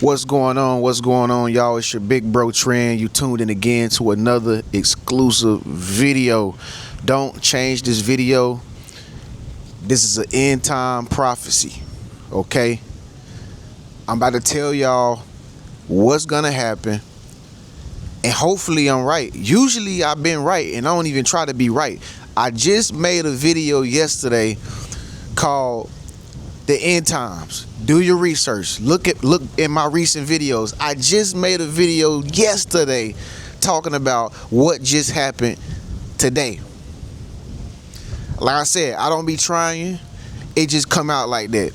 What's going on? What's going on, y'all? It's your big bro Trend. You tuned in again to another exclusive video. Don't change this video. This is an end time prophecy. Okay? I'm about to tell y'all what's gonna happen. And hopefully I'm right. Usually I've been right, and I don't even try to be right. I just made a video yesterday called The End Times. Do your research. Look in my recent videos. I just made a video yesterday talking about what just happened today. Like I said, I don't be trying. It just come out like that.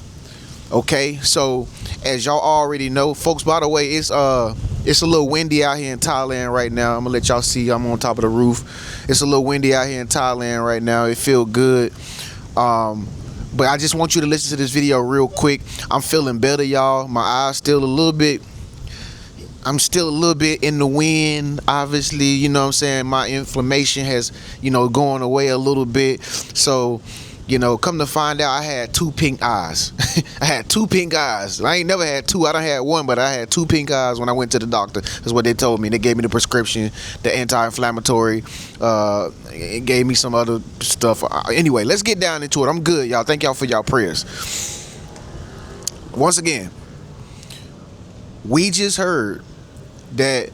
Okay? So, as y'all already know, folks, by the way, it's a little windy out here in Thailand right now. I'm gonna let y'all see. I'm on top of the roof. It's a little windy out here in Thailand right now. It feel good. But I just want you to listen to this video real quick. I'm feeling better, y'all. My eyes still a little bit. I'm still a little bit in the wind, obviously. You know what I'm saying? My inflammation has, going away a little bit. So, come to find out, I had two pink eyes. I had two pink eyes. I ain't never had two. I done had one, but I had two pink eyes when I went to the doctor. That's what they told me. They gave me the prescription, the anti-inflammatory. It gave me some other stuff. Anyway, let's get down into it. I'm good, y'all. Thank y'all for y'all prayers. Once again, we just heard that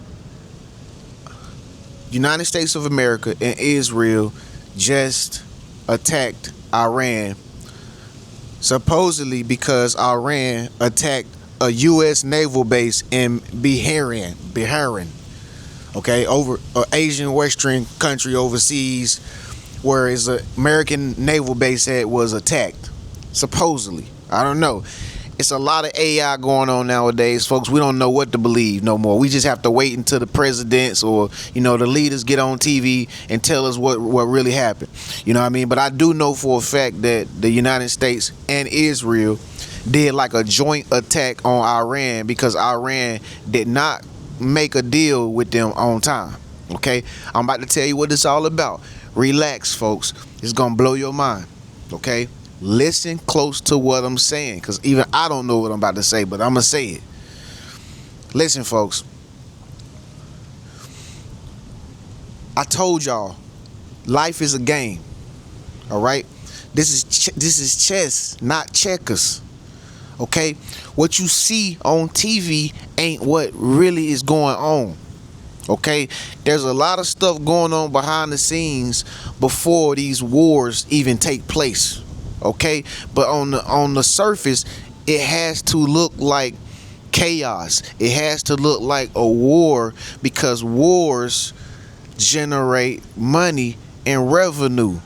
United States of America and Israel just attacked Iran, supposedly because Iran attacked a U.S. naval base in Bahrain, okay, over an Asian Western country overseas, where his American naval base was attacked, supposedly. I don't know. It's a lot of AI going on nowadays, folks. We don't know what to believe no more. We just have to wait until the presidents or, the leaders get on TV and tell us what really happened. You know what I mean? But I do know for a fact that the United States and Israel did like a joint attack on Iran because Iran did not make a deal with them on time. Okay? I'm about to tell you what it's all about. Relax, folks. It's going to blow your mind. Okay? Listen close to what I'm saying, because even I don't know what I'm about to say, but I'm going to say it. Listen, folks. I told y'all, life is a game. All right? This is chess, not checkers. Okay? What you see on TV ain't what really is going on. Okay? There's a lot of stuff going on behind the scenes before these wars even take place. Okay, but on the surface, it has to look like chaos. It has to look like a war because wars generate money and revenue.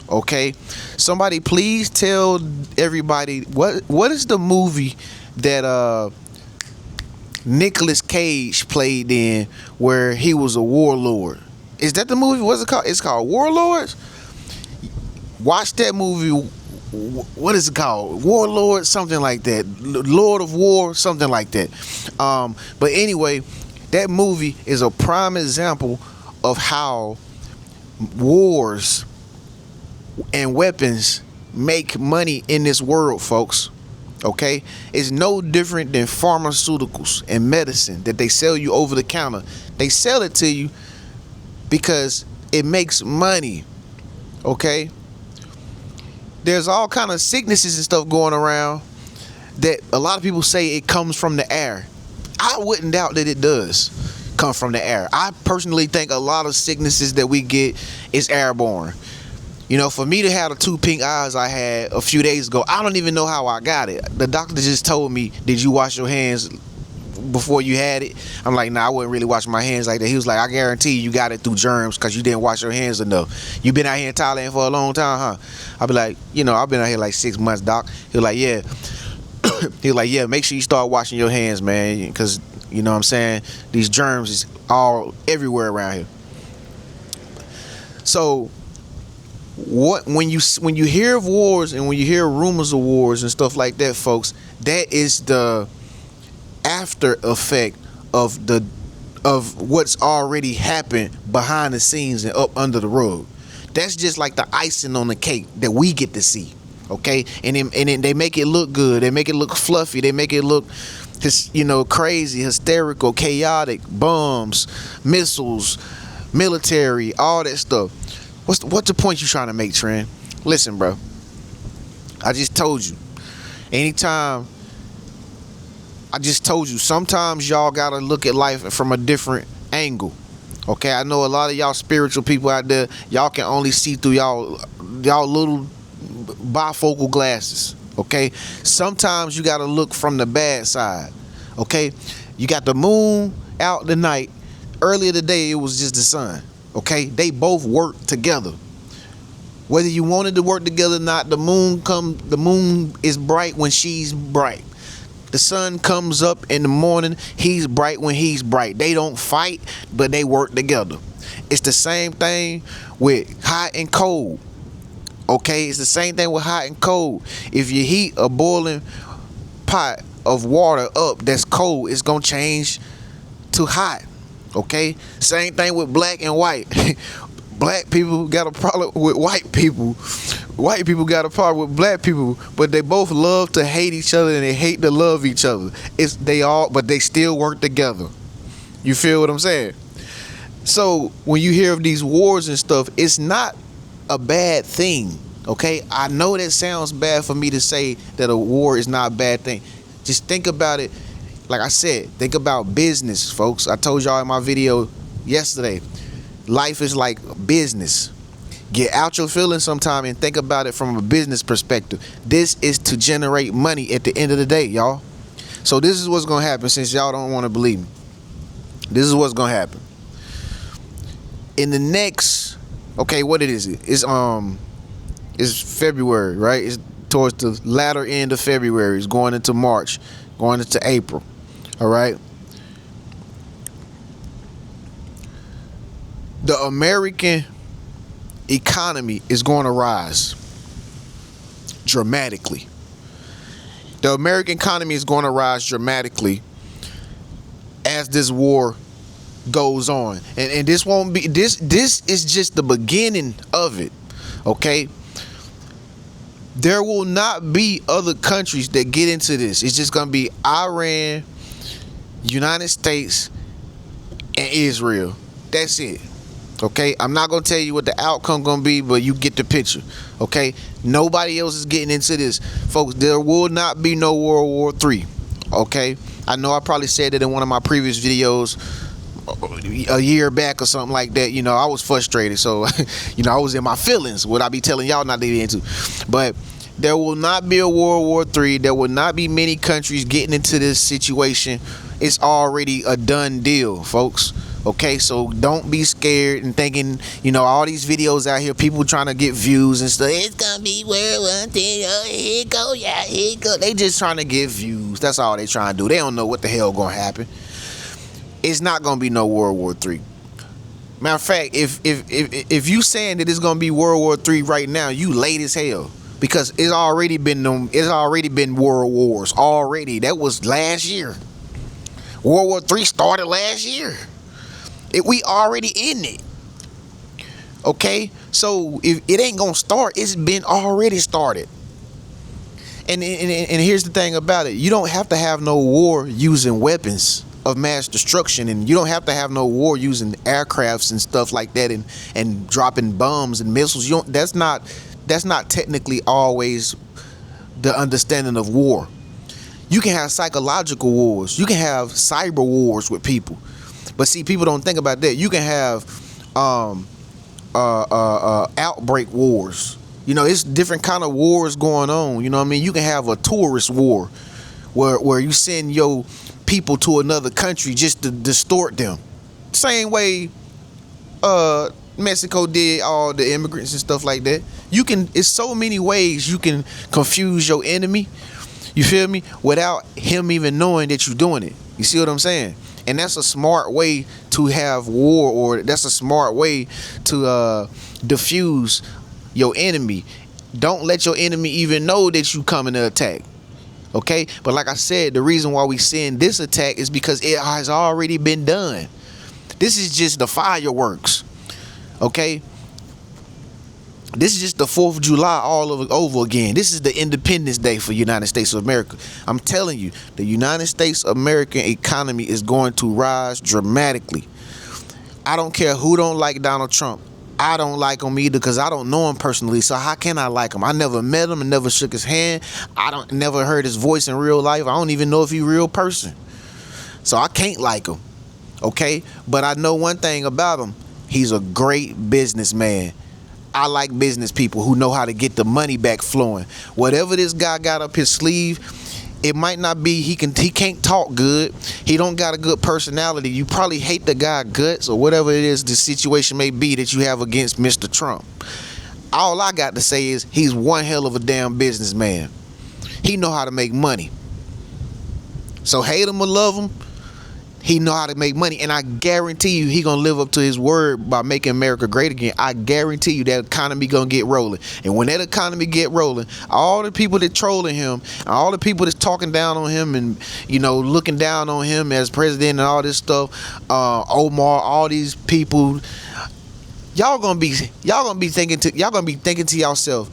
Okay, somebody please tell everybody what is the movie that Nicolas Cage played in where he was a warlord? Is that the movie? What's it called? It's called Warlords. Watch that movie. What is it called? Warlord, something like that. Lord of War, something like that. But anyway, that movie is a prime example of how wars and weapons make money in this world, folks. Okay? It's no different than pharmaceuticals and medicine that they sell you over the counter. They sell it to you because it makes money. Okay? There's all kind of sicknesses and stuff going around that a lot of people say it comes from the air. I wouldn't doubt that it does come from the air. I personally think a lot of sicknesses that we get is airborne. For me to have the two pink eyes I had a few days ago, I don't even know how I got it. The doctor just told me, did you wash your hands before you had it? I'm like, nah, I wouldn't really wash my hands like that. He was like, I guarantee you got it through germs because you didn't wash your hands enough. You been out here in Thailand for a long time, huh? I'll be like, I've been out here like 6 months, doc. He was like, yeah. He was like, yeah, make sure you start washing your hands, man, because, you know what I'm saying, these germs is all everywhere around here. So when you hear of wars and when you hear rumors of wars and stuff like that, folks, that is the after effect of what's already happened behind the scenes and up under the rug. That's just like the icing on the cake that we get to see. Okay, and then they make it look good. They make it look fluffy. They make it look crazy, hysterical, chaotic, bombs, missiles, military, all that stuff. What's the point you trying to make, Trent? Listen, bro. I just told you. Sometimes y'all gotta look at life from a different angle. Okay, I know a lot of y'all spiritual people out there, y'all can only see through y'all little bifocal glasses. Okay, sometimes you gotta look from the bad side. Okay, you got the moon out tonight. Earlier today, it was just the sun. Okay, they both work together. Whether you wanted to work together or not, the moon is bright when she's bright. The sun comes up in the morning, he's bright when he's bright. They don't fight, but they work together. It's the same thing with hot and cold. Okay, it's the same thing with hot and cold. If you heat a boiling pot of water up that's cold, it's gonna change to hot. Okay, same thing with black and white. Black people got a problem with white people. White people got a problem with black people, but they both love to hate each other and they hate to love each other. But they still work together. You feel what I'm saying? So when you hear of these wars and stuff, it's not a bad thing. Okay, I know that sounds bad for me to say that a war is not a bad thing. Just think about it. Like I said, think about business, folks. I told y'all in my video yesterday. Life is like business. Get out your feelings sometime and think about it from a business perspective. This is to generate money at the end of the day, y'all. So this is what's gonna happen, since y'all don't want to believe me. This is what's gonna happen. In the next, okay, what it is? It's February, right? It's towards the latter end of February. It's going into March, going into April. All right. The American economy is going to rise dramatically. The American economy is going to rise dramatically as this war goes on. And this won't be this is just the beginning of it. Okay? There will not be other countries that get into this. It's just going to be Iran, United States, and Israel. That's it. Okay, I'm not gonna tell you what the outcome gonna be, but you get the picture. Okay, nobody else is getting into this, folks. There will not be no World War III. Okay, I know I probably said that in one of my previous videos a year back or something like that. I was frustrated, so I was in my feelings. What I be telling y'all not to get into, but there will not be a World War III. There will not be many countries getting into this situation. It's already a done deal, folks. Okay, so don't be scared and thinking, all these videos out here, people trying to get views and stuff. It's gonna be World War III. Oh, here it go, yeah, here it go. They just trying to get views. That's all they trying to do. They don't know what the hell gonna happen. It's not gonna be no World War III. Matter of fact, if you saying that it's gonna be World War III right now, you late as hell, because it's already been world wars already. That was last year. World War III started last year. We already in it. Okay, so if it ain't gonna start, it's been already started. And here's the thing about it: you don't have to have no war using weapons of mass destruction, and you don't have to have no war using aircrafts and stuff like that, and dropping bombs and missiles. That's not technically always the understanding of war. You can have psychological wars. You can have cyber wars with people. But see, people don't think about that. You can have outbreak wars. It's different kind of wars going on. You know what I mean? You can have a tourist war where you send your people to another country just to distort them. Same way Mexico did all the immigrants and stuff like that. It's so many ways you can confuse your enemy. You feel me? Without him even knowing that you're doing it. You see what I'm saying? And that's a smart way to have war, or that's a smart way to diffuse your enemy. Don't let your enemy even know that you coming to attack. Okay? But like I said, the reason why we seeing this attack is because it has already been done. This is just the fireworks. Okay? This is just the 4th of July all over again. This is the Independence Day for the United States of America. I'm telling you, the United States American economy is going to rise dramatically. I don't care who don't like Donald Trump. I don't like him either because I don't know him personally. So how can I like him? I never met him and never shook his hand. Never heard his voice in real life. I don't even know if he's a real person. So I can't like him. Okay? But I know one thing about him. He's a great businessman. I like business people who know how to get the money back flowing. Whatever this guy got up his sleeve, it might not be he can't talk good. He don't got a good personality. You probably hate the guy guts or whatever it is the situation may be that you have against Mr. Trump. All I got to say is he's one hell of a damn businessman. He know how to make money. So hate him or love him, he know how to make money, and I guarantee you he gonna live up to his word by making America great again. I guarantee you that economy gonna get rolling, and when that economy get rolling, all the people that trolling him, all the people that's talking down on him, and looking down on him as president and all this stuff, Omar, all these people, y'all gonna be thinking to yourself,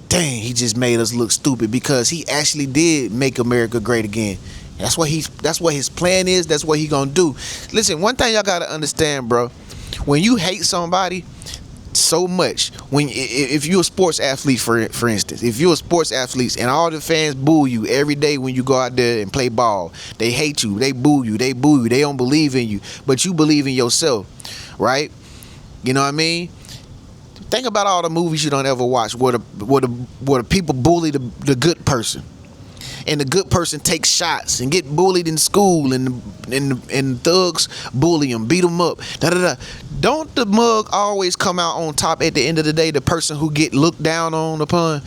dang, he just made us look stupid because he actually did make America great again. That's what his plan is. That's what he gonna do. Listen, one thing y'all gotta understand, bro. When you hate somebody so much, if you're a sports athlete, for instance, if you're a sports athlete and all the fans boo you every day when you go out there and play ball, they hate you, they boo you, they don't believe in you, but you believe in yourself, right? You know what I mean? Think about all the movies you don't ever watch where the people bully the good person. And the good person takes shots and get bullied in school, and thugs bully him, beat him up. Don't the mug always come out on top at the end of the day? The person who get looked down on upon.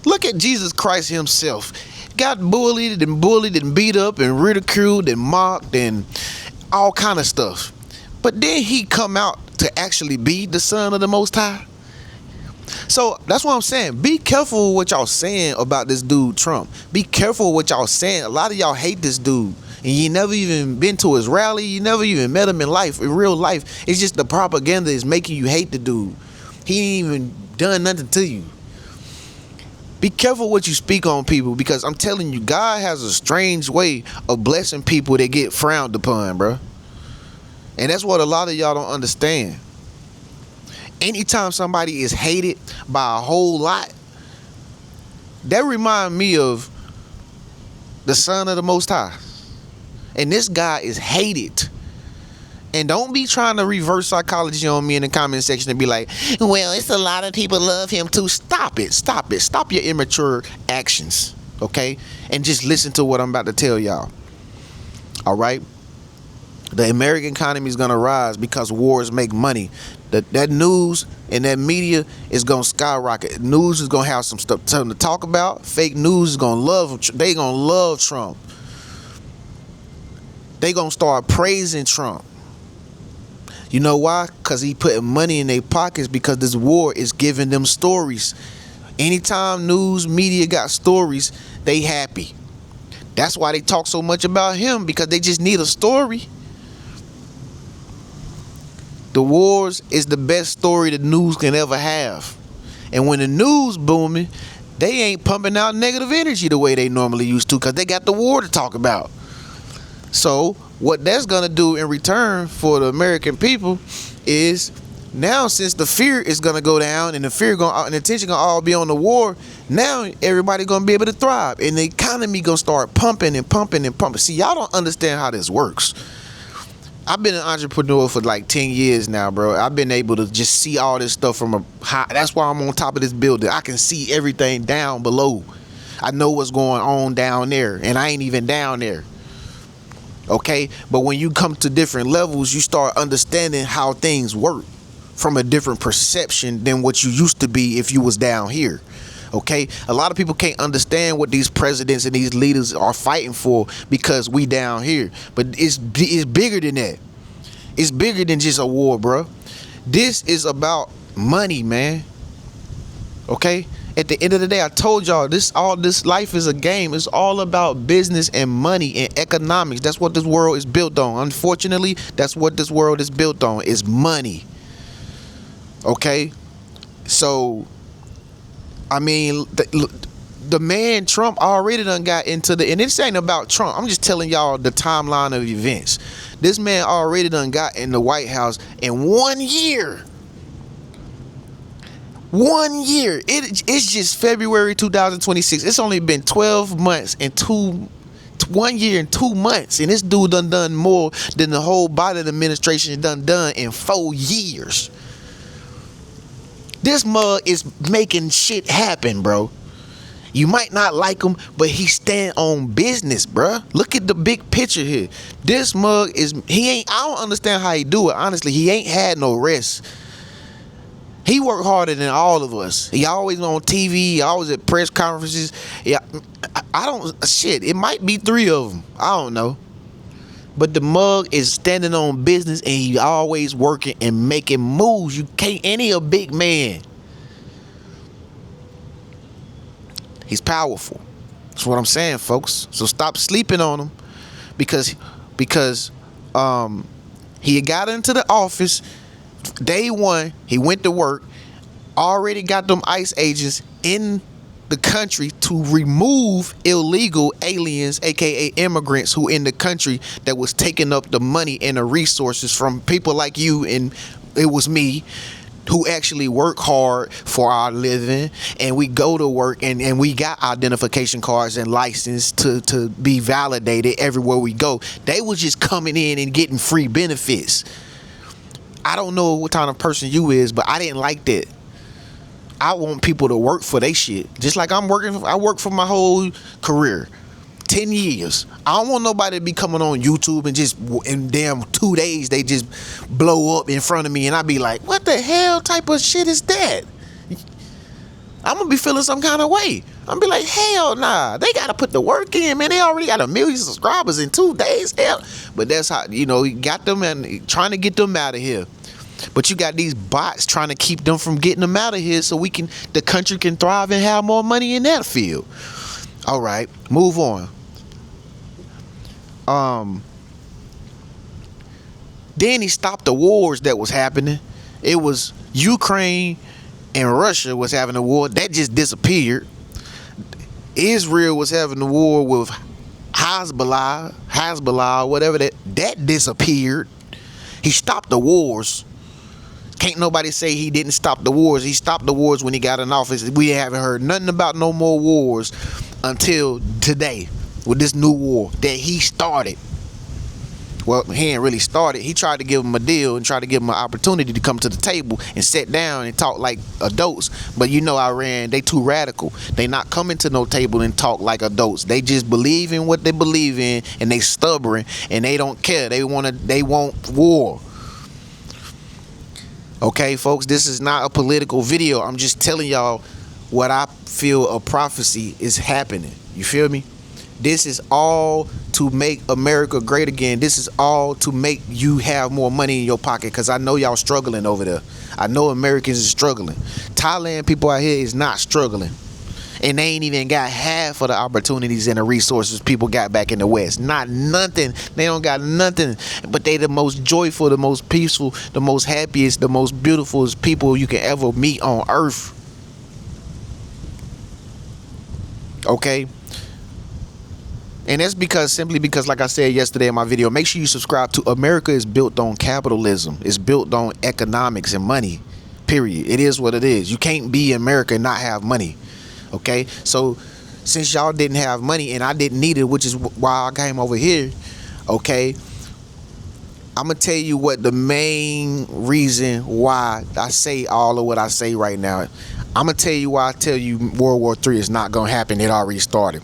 Look at Jesus Christ himself. Got bullied and beat up and ridiculed and mocked and all kind of stuff. But then he come out to actually be the Son of the Most High. So that's what I'm saying. Be careful what y'all saying about this dude Trump. Be careful what y'all saying. A lot of y'all hate this dude, and you never even been to his rally. You never even met him in real life. It's just the propaganda is making you hate the dude. He ain't even done nothing to you. Be careful what you speak on people, because I'm telling you, God has a strange way of blessing people that get frowned upon, bro. And that's what a lot of y'all don't understand. Anytime somebody is hated by a whole lot, that remind me of the Son of the Most High. And this guy is hated. And don't be trying to reverse psychology on me in the comment section and be like, well, it's a lot of people love him too. Stop it. Stop your immature actions, okay? And just listen to what I'm about to tell y'all. All right? The American economy is going to rise because wars make money. That news and that media is going to skyrocket. News is going to have something to talk about. Fake news is going to love. They going to love Trump. They going to start praising Trump. You know why? Because he putting money in their pockets, because this war is giving them stories. Anytime news media got stories, they happy. That's why they talk so much about him, because they just need a story. The wars is the best story the news can ever have. And when the news booming, they ain't pumping out negative energy the way they normally used to, because they got the war to talk about. So what that's going to do in return for the American people is, now since the fear is going to go down and the attention going to all be on the war, now everybody going to be able to thrive, and the economy going to start pumping and pumping and pumping. See, y'all don't understand how this works. I've been an entrepreneur for like 10 years now, bro. I've been able to just see all this stuff from a high. That's why I'm on top of this building. I can see everything down below. I know what's going on down there, and I ain't even down there. Okay? But when you come to different levels, you start understanding how things work from a different perception than what you used to be if you was down here. Okay, a lot of people can't understand what these presidents and these leaders are fighting for, because we down here. But it's bigger than that. It's bigger than just a war, bro. This is about money, man. Okay, at the end of the day, I told y'all this life is a game. It's all about business and money and economics. That's what this world is built on. Unfortunately, that's what this world is built on, is money. Okay. So, I mean, the man Trump already done got into and this ain't about Trump. I'm just telling y'all the timeline of events. This man already done got in the White House in 1 year. 1 year. It's just February 2026. It's only been 12 months and 1 year and 2 months, and this dude done more than the whole Biden administration done in 4 years. This mug is making shit happen, bro. You might not like him, but he stand on business, bruh. Look at the big picture here. This mug I don't understand how he do it. Honestly, he ain't had no rest. He worked harder than all of us. He always on TV, always at press conferences. Yeah, it might be 3 of them. I don't know. But the mug is standing on business, and he always working and making moves. You can't, any a big man. He's powerful. That's what I'm saying, folks. So stop sleeping on him, because he got into the office day one. He went to work, already got them ICE agents in the country to remove illegal aliens, aka immigrants, who in the country that was taking up the money and the resources from people like you, and it was me, who actually work hard for our living, and we go to work and we got identification cards and license to be validated everywhere we go. They was just coming in and getting free benefits. I don't know what kind of person you is, but I didn't like that. I want people to work for their shit. Just like I work for my whole career. 10 years. I don't want nobody to be coming on YouTube and just in damn 2 days they just blow up in front of me and I be like, what the hell type of shit is that? I'm gonna be feeling some kind of way. I'm gonna be like, hell nah. They gotta put the work in, man. They already got 1 million subscribers in 2 days. Hell. But that's how, you got them and trying to get them out of here. But you got these bots trying to keep them from getting them out of here so the country can thrive and have more money in that field. All right, move on. Then he stopped the wars that was happening. It was Ukraine and Russia was having a war. That just disappeared. Israel was having a war with Hezbollah, whatever that disappeared. He stopped the wars. Can't nobody say he didn't stop the wars. He stopped the wars when he got in office. We haven't heard nothing about no more wars until today with this new war that he started. Well, he ain't really started. He tried to give him a deal and tried to give him an opportunity to come to the table and sit down and talk like adults. But Iran, they too radical. They not coming to no table and talk like adults. They just believe in what they believe in, and they stubborn, and they don't care. They want war. Okay, folks, this is not a political video. I'm just telling y'all what I feel a prophecy is happening. You feel me? This is all to make America great again. This is all to make you have more money in your pocket, because I know y'all struggling over there. I know Americans is struggling. Thailand people out here is not struggling. And they ain't even got half of the opportunities and the resources people got back in the West. Not nothing. They don't got nothing. But they the most joyful, the most peaceful, the most happiest, the most beautiful people you can ever meet on earth. Okay? And that's simply because, like I said yesterday in my video, make sure you subscribe to America is built on capitalism. It's built on economics and money, period. It is what it is. You can't be America and not have money. Okay, so since y'all didn't have money and I didn't need it, which is why I came over here, okay, I'm going to tell you what the main reason why I say all of what I say right now. I'm going to tell you why I tell you World War III is not going to happen. It already started.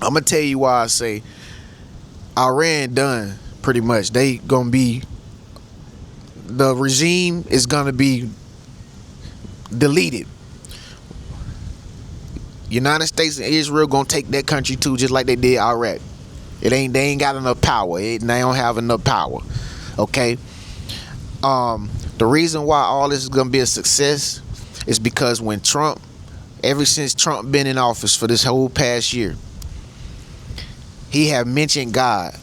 I'm going to tell you why I say Iran done, pretty much. The regime is going to be deleted. United States and Israel gonna take that country too, just like they did Iraq. They ain't got enough power. They don't have enough power. Okay. The reason why all this is gonna be a success is because ever since Trump been in office for this whole past year, he have mentioned God.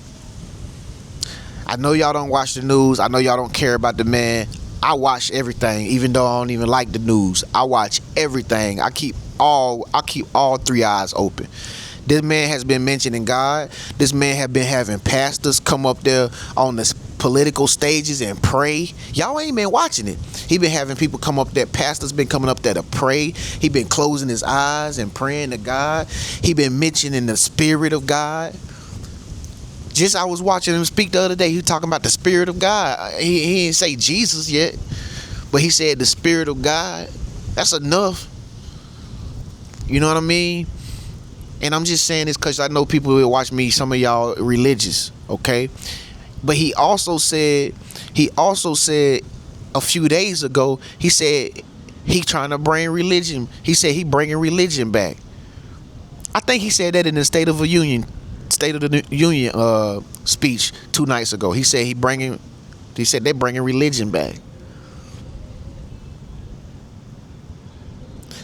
I know y'all don't watch the news. I know y'all don't care about the man. I watch everything, even though I don't even like the news. I watch everything. I keep all three eyes open. This man has been mentioning God. This man have been having pastors come up there on the political stages and pray. Y'all ain't been watching it. He been having people come up there. Pastors been coming up there to pray. He been closing his eyes and praying to God. He been mentioning the Spirit of God. Just I was watching him speak the other day. He was talking about the Spirit of God. He didn't say Jesus yet, but he said the Spirit of God. That's enough. You know what I mean? And I'm just saying this because I know people will watch me. Some of y'all religious, okay? But he also said a few days ago, he said he trying to bring religion. He said he bringing religion back. I think he said that in the State of the Union speech 2 nights ago. He said they're bringing religion back.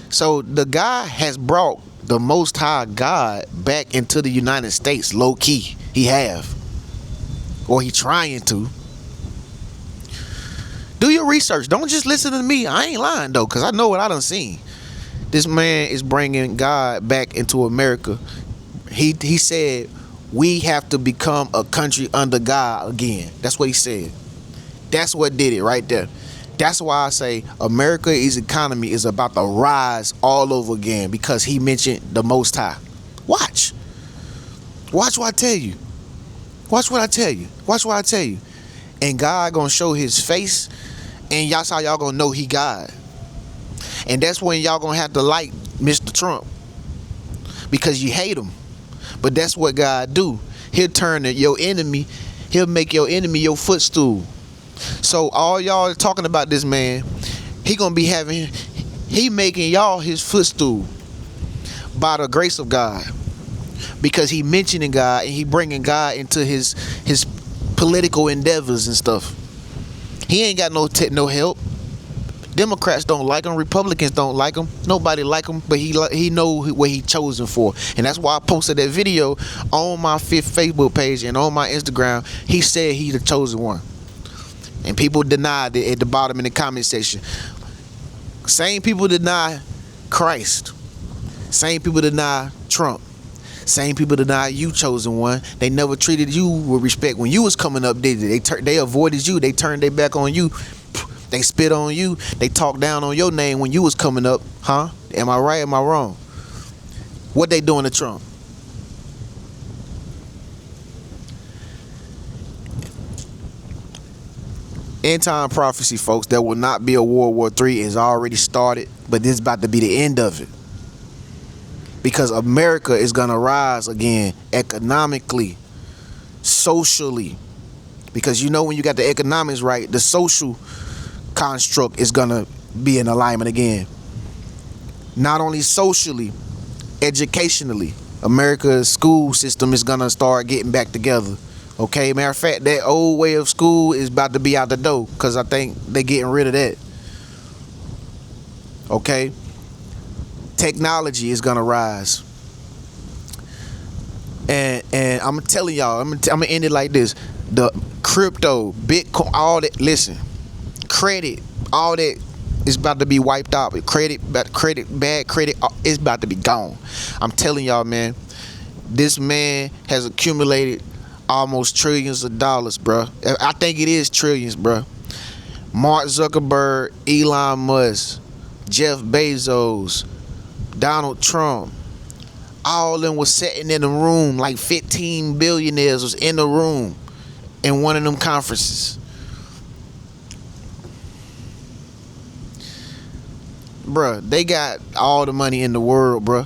So the guy has brought the Most High God back into the United States, low key. He have, or he trying to. Do your research. Don't just listen to me. I ain't lying though, cause I know what I done seen. This man is bringing God back into America. He said we have to become a country under God again. That's what he said. That's what did it right there. That's why I say America's economy is about to rise all over again, because he mentioned the Most High. Watch what I tell you. Watch what I tell you. Watch what I tell you. And God gonna show his face, and that's how y'all gonna know he God. And that's when y'all gonna have to like Mr. Trump, because you hate him. But that's what God do. He'll turn your enemy. He'll make your enemy your footstool. So all y'all talking about this man, he making y'all his footstool by the grace of God, because he mentioning God and he bringing God into his political endeavors and stuff. He ain't got no help. Democrats don't like him. Republicans don't like him. Nobody like him, but he know what he chosen for. And that's why I posted that video on my Facebook page and on my Instagram. He said he the chosen one. And people denied it at the bottom in the comment section. Same people deny Christ. Same people deny Trump. Same people deny you chosen one. They never treated you with respect when you was coming up, did they? They avoided you. They turned their back on you. They spit on you. They talked down on your name when you was coming up. Huh? Am I right? Am I wrong? What they doing to Trump? End time prophecy, folks. There will not be a World War III. It's already started, but this is about to be the end of it. Because America is going to rise again economically, socially. Because you know when you got the economics right, the social construct is going to be in alignment again. Not only socially, educationally. America's school system is going to start getting back together. Okay, matter of fact, that old way of school is about to be out the door, because I think they're getting rid of that. Okay, technology is gonna rise, and I'm telling y'all, I'm gonna end it like this: the crypto, Bitcoin, all that. Listen, credit, all that is about to be wiped out. Bad credit is about to be gone. I'm telling y'all, man. This man has accumulated almost trillions of dollars, bro. I think it is trillions, bro. Mark Zuckerberg, Elon Musk, Jeff Bezos, Donald Trump, all of them was sitting in the room. Like 15 billionaires was in the room in one of them conferences. Bruh, they got all the money in the world, bruh.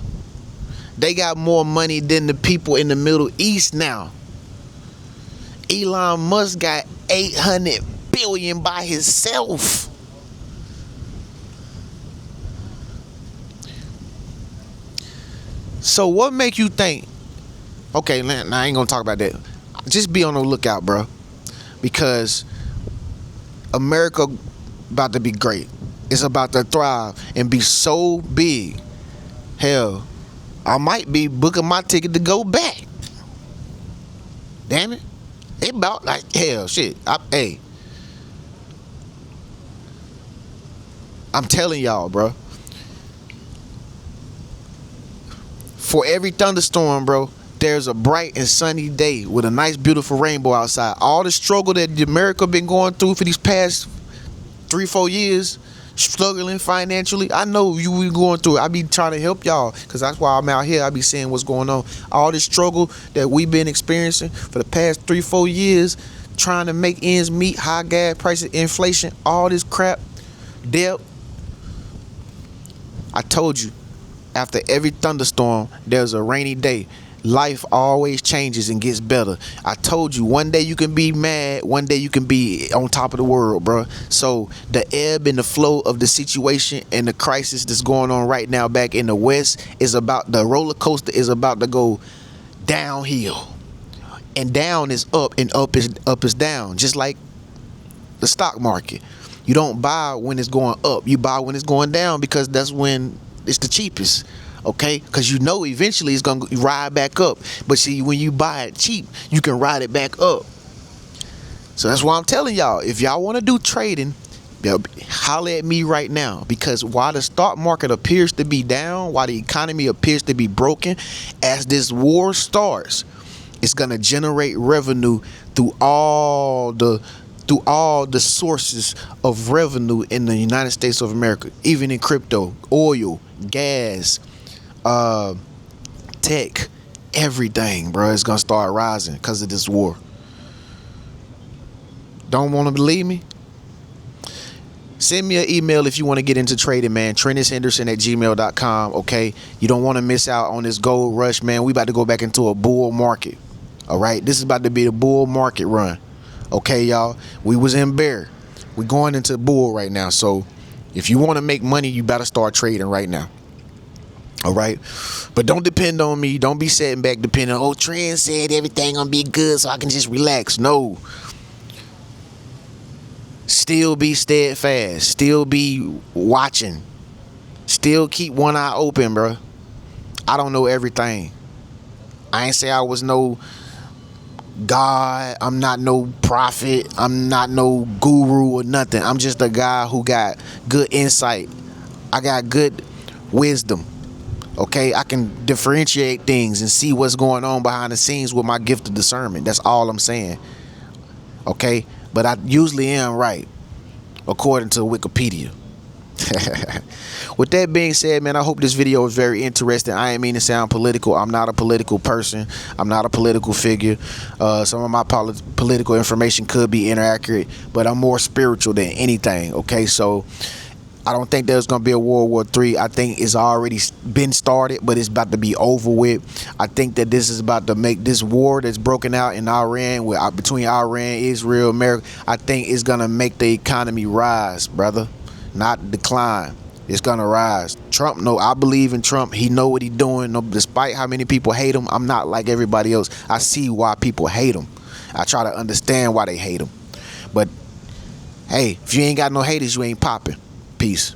They got more money than the people in the Middle East now. Elon Musk got 800 billion by himself. So what make you think? Okay, now I ain't gonna talk about that. Just be on the lookout, bro, because America about to be great. It's about to thrive and be so big. Hell, I might be booking my ticket to go back. Damn it. It about like hell shit. Hey. I'm telling y'all, bro. For every thunderstorm, bro, there's a bright and sunny day with a nice, beautiful rainbow outside. All the struggle that America been going through for these past 3-4 years, struggling financially. I know you be going through it. I be trying to help y'all because that's why I'm out here. I be seeing what's going on. All this struggle that we've been experiencing for the past 3-4 years, trying to make ends meet, high gas prices, inflation, all this crap, debt. I told you, after every thunderstorm, there's a rainy day. Life always changes and gets better. I told you, one day you can be mad, one day you can be on top of the world, bro. So the ebb and the flow of the situation and the crisis that's going on right now back in the West is about, the roller coaster is about to go downhill. And down is up and up is down, just like the stock market. You don't buy when it's going up, you buy when it's going down because that's when it's the cheapest. Okay, because you know eventually it's gonna ride back up. But see, when you buy it cheap, you can ride it back up. So that's why I'm telling y'all, if y'all want to do trading, holler at me right now. Because while the stock market appears to be down, while the economy appears to be broken, as this war starts, it's gonna generate revenue through all the sources of revenue in the United States of America, even in crypto, oil, gas, tech, everything, bro, is gonna start rising because of this war. Don't want to believe me? Send me an email if you want to get into trading, man. TrennisHenderson@gmail.com. Okay, you don't want to miss out on this gold rush, man. We about to go back into a bull market. All right, this is about to be the bull market run. Okay, y'all, we was in bear, we going into bull right now. So if you want to make money, you better start trading right now. All right, but don't depend on me. Don't be sitting back depending on, oh, Trend said everything gonna be good so I can just relax. No, still be steadfast, still be watching, still keep one eye open, bro. I don't know everything. I ain't say I was no God, I'm not no prophet, I'm not no guru or nothing. I'm just a guy who got good insight. I got good wisdom. Okay, I can differentiate things and see what's going on behind the scenes with my gift of discernment. That's all I'm saying. Okay, but I usually am right, according to Wikipedia. With that being said, man, I hope this video was very interesting. I ain't mean to sound political. I'm not a political person. I'm not a political figure. Some of my political information could be inaccurate, but I'm more spiritual than anything. Okay, so I don't think there's going to be a World War III. I think it's already been started, but it's about to be over with. I think that this is about to make this war that's broken out in Iran, between Iran, Israel, America, I think it's going to make the economy rise, brother, not decline. It's going to rise. Trump, no, I believe in Trump. He know what he's doing. No, despite how many people hate him, I'm not like everybody else. I see why people hate him. I try to understand why they hate him. But, hey, if you ain't got no haters, you ain't popping. Peace.